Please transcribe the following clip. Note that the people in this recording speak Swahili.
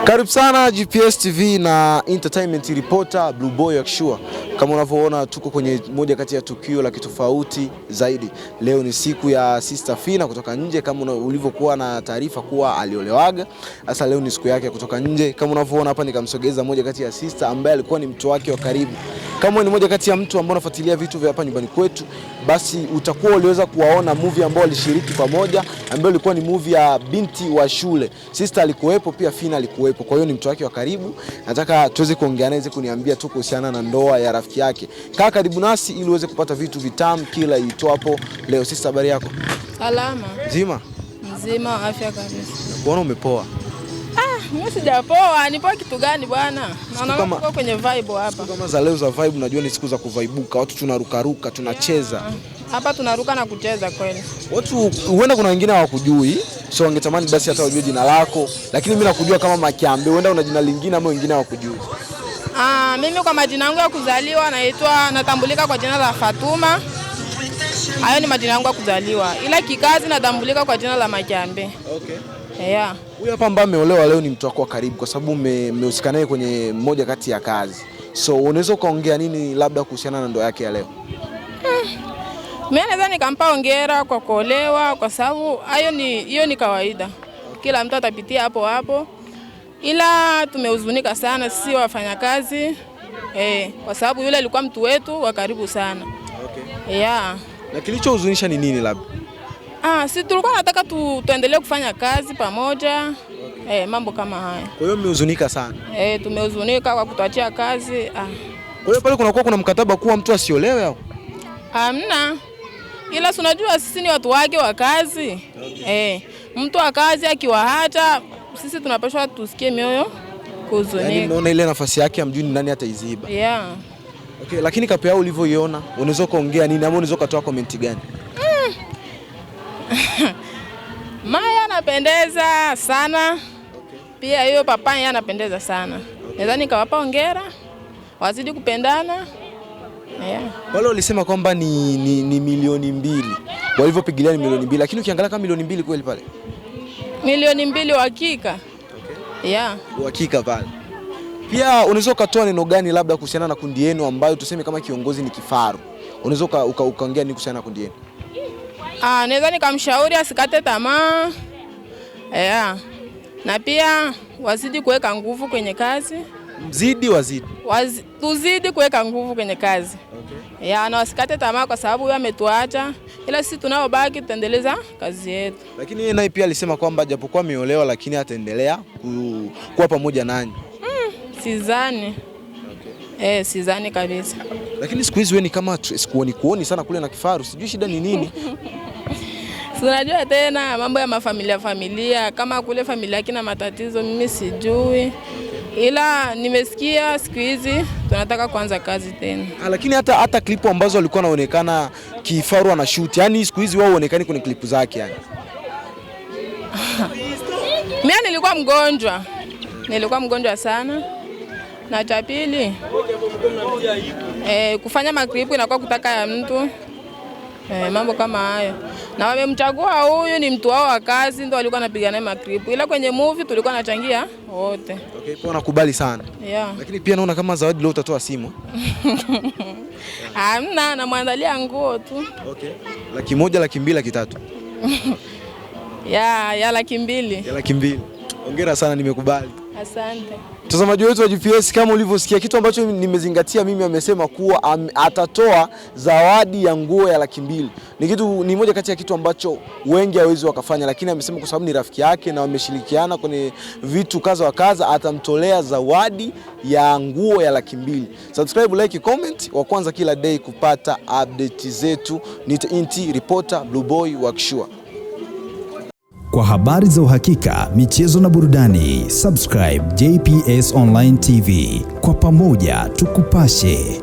Karibu sana GPS TV na Entertainment Reporter Blue Boy Akshua. Kama unavyoona tuko kwenye moja kati ya tukio la kitofauti zaidi. Leo ni siku ya Sister Fina kutoka nje, kama ulivyokuwa na taarifa kuwa aliolewaga. Sasa leo ni siku yake kutoka nje. Kama unavyoona hapa nikamsogeza moja kati ya sister ambaye alikuwa ni mtu wake wa karibu. Kama ni moja kati ya mtu ambao unafuatilia vitu vya hapa nyumbani kwetu, basi utakuwa uliweza kuwaona movie ambao walishiriki pamoja, ambayo ilikuwa ni movie ya binti wa shule. Sister alikuwepo, pia Fina alikuwepo. Kwa hiyo ni mtu wake wa karibu. Nataka tuweze kuongea naye kuniambia tu kuhusiana na ndoa ya rafiki yake. Kaa karibu nasi ili uweze kupata vitu vitamu kila itwapo leo. Sister, habari yako? Salama. Nzima? Nzima, afya kabisa. Kuona umepoa. Mimi sijapoa, nipoa kitu gani bwana? Naona uko kwenye vibe hapa. Kama za leo za vibe, unajua ni siku za kuvaibuka. Watu tunaruka tunacheza. Hapa tunaruka na kucheza kweli. Watu huenda kuna wengine hawakujui, so wangetamani basi hata wajue jina lako, lakini mimi nakujua kama Makiambe. Huenda una jina lingine ama wengine hawakujui. Mimi kwa majina yangu ya kuzaliwa natambulika kwa jina la Fatuma. Hayo ni majina yangu ya kuzaliwa. Ila kikazi natambulika kwa jina la Makiambe. Okay. Yeah. Huyu hapa ambaye ameolewa leo ni mtu wako wa karibu kwa sababu mmehusika naye kwenye moja kati ya kazi. So unaweza kaongea nini labda kuhusiana na ndoa yake ya leo? Mimi naweza nikampa hongera kwa kuolewa kwa sababu hiyo ni kawaida. Kila mtu atapitia hapo. Ila tumehuzunika sana sisi wafanyakazi. Kwa sababu yule alikuwa mtu wetu wa karibu sana. Okay. Yeah. Na kilichohuzunisha ni nini labda? Si tulikuwa nataka tuendelee kufanya kazi pamoja. Okay. Mambo kama haya. Kwa hiyo mmehuzunika sana? Tumehuzunika kwa kutuachia kazi. Kwa hiyo pale kuna mkataba kuwa mtu asiolewe au? Hamna. Ila unajua sisi ni watu wake wa kazi. Okay. Mtu wa kazi akiwaacha sisi tunapaswa tusikie mioyo kuhuzunika. Yaani unaona ile nafasi yake amjui nani ataiziba. Yeah. Okay, lakini kapo yao ulivyoiona, unaweza kaongea nini ama unaweza kutoa comment gani? Maya anapendeza sana. Okay. Pia hiyo papa yeye anapendeza sana. Okay. Naweza nikawapa hongera. Wazidi kupendana. Yeah. Wale walisema kwamba ni milioni 2. Walivyopigilia ni milioni 2, lakini ukiangalia kama milioni 2 kweli pale. Milioni 2 uhakika. Okay. Yeah. Uhakika pale. Pia unaweza kutoa neno gani labda kuhusiana na kundi yenu ambayo tuseme kama kiongozi ni kifaru? Unaweza ukaongea nini kuhusiana na kundi yenu? Naweza nikamshauri asikate tamaa. Yeah. Na pia wazidi kuweka nguvu kwenye kazi. Tuzidi kuweka nguvu kwenye kazi. Okay. Yeah, na wasikate tamaa kwa sababu yeye ametuacha. Ila sisi tunaobaki tutaendeleza kazi yetu. Lakini yeye naye pia alisema kwamba japokuwa ameolewa lakini ataendelea kuwa pamoja nanyi. Sidhani. Okay. Sidhani kabisa. Lakini siku hizi wewe ni kama kuoni sana kule na kifaru. Sijui shida ni nini? Unajua tena mambo ya familia kama kule familia kina matatizo mimi sijui. Ila nimesikia siku hizi tunataka kuanza kazi tena. Lakini hata klipu ambazo walikuwa wanaonekana kifaru ana shoot, yani siku hizi wao huonekani kwenye klipu zake yani. Mimi nilikuwa mgonjwa sana. Na cha pili kufanya maklipu inakuwa kutaka ya mtu. Mambo kama hayo. Na wamemchagua huyu ni mtu wao wa kazi ndio walikuwa wanapigana naye maklipu. Ila kwenye movie tulikuwa tunachangia wote. Okay, kwa nakubali sana. Yeah. Lakini pia naona kama zawadi leo utatoa simu. Hamna, namwandalia nguo tu. Okay. 100,000, 200,000, 300,000. Ya 200,000. Ya 200,000. Hongera sana, nimekubali. Asante. Mtazamaji wetu wa GPS, kama ulivyosikia, kitu ambacho nimezingatia mimi, amesema kuwa atatoa zawadi ya nguo ya 200,000. Ni moja kati ya kitu ambacho wengi hawezi wakafanya, lakini amesema kwa sababu ni rafiki yake na wameshirikiana kwenye vitu kaza wa kaza, atamtolea zawadi ya nguo ya 200,000. Subscribe, like, comment wa kwanza kila day kupata update zetu. Ni Inti Reporter Blue Boy Akshua. Kwa habari za uhakika, michezo na burudani, subscribe JPS Online TV. Kwa pamoja tukupashe.